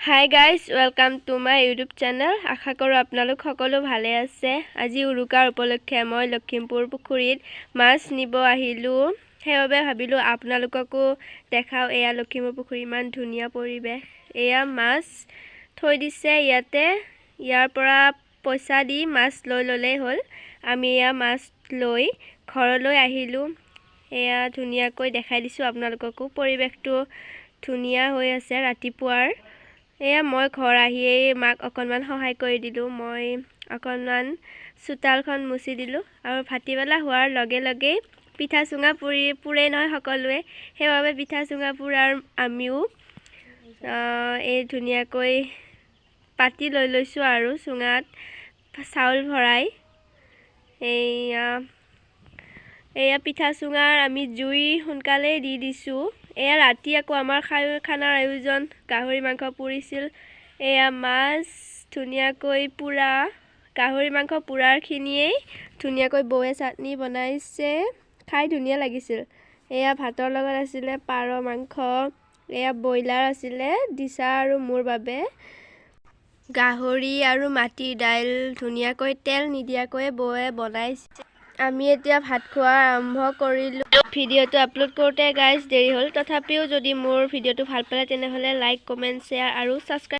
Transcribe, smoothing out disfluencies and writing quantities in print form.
Hi guys, welcome to my YouTube channel. আশা কৰো আপোনালোক সকলো ভালে আছে। আজি উৰুকাৰ উপলক্ষে মই লখিমপুৰ পুখুৰীত মাছ নিব আহিলো। সেইবাবে ভাবিলো আপোনালোককো দেখাও এয়া লখিমপুৰ পুখুৰী ইমান ধুনীয়া পৰিবেশ। এয়া মাছ থৈ দিছে ইয়াতে। ইয়াৰ পৰা পইচা দি মাছ লৈ ললে হ'ল। আমি এয়া মাছ লৈ ঘৰলৈ আহিলো। এয়া ধুনীয়াকৈ দেখাই দিছো আপোনালোককো। পৰিবেশটো ধুনীয়া হৈ আছে ৰাতিপুৱাৰ। এয়া মই ঘৰ আহিয়েই মাক অকণমান সহায় কৰি দিলোঁ। মই অকণমান চোতালখন মুচি দিলোঁ আৰু ভাটিবেলা হোৱাৰ লগে লগেই পিঠা চুঙা পুৰে নহয় সকলোৱে। সেইবাবে পিঠা চুঙা পুৰাৰ আমিও এই ধুনীয়াকৈ পাতি লৈ লৈছোঁ আৰু চুঙাত চাউল ভৰাই। এয়া পিঠা চুঙাৰ আমি জুই সোনকালে দি দিছোঁ। এয়া ৰাতি আকৌ আমাৰ খানাৰ আয়োজন গাহৰি মাংস পুৰিছিল। এয়া মাছ ধুনীয়াকৈ পুৰা গাহৰি মাংস পুৰাৰখিনিয়েই ধুনীয়াকৈ বৌয়ে চাটনি বনাইছে। খাই ধুনীয়া লাগিছিল। এয়া ভাতৰ লগত আছিলে পাৰ মাংস। এয়া ব্ৰইলাৰ আছিলে দিছা আৰু মোৰ বাবে। গাহৰি আৰু মাটিৰ দাইল ধুনীয়াকৈ তেল নিদিয়াকৈ বৌয়ে বনাইছে। আমি এতিয়া ভাত খোৱা আৰম্ভ কৰিলোঁ। ভিডিঅ'টো আপলোড কৰোঁতে গাইজ দেৰি হ'ল। তথাপিও যদি মোৰ ভিডিঅ'টো ভাল পালে তেনেহ'লে লাইক, কমেণ্ট, শ্বেয়াৰ আৰু ছাবস্ক্ৰাইব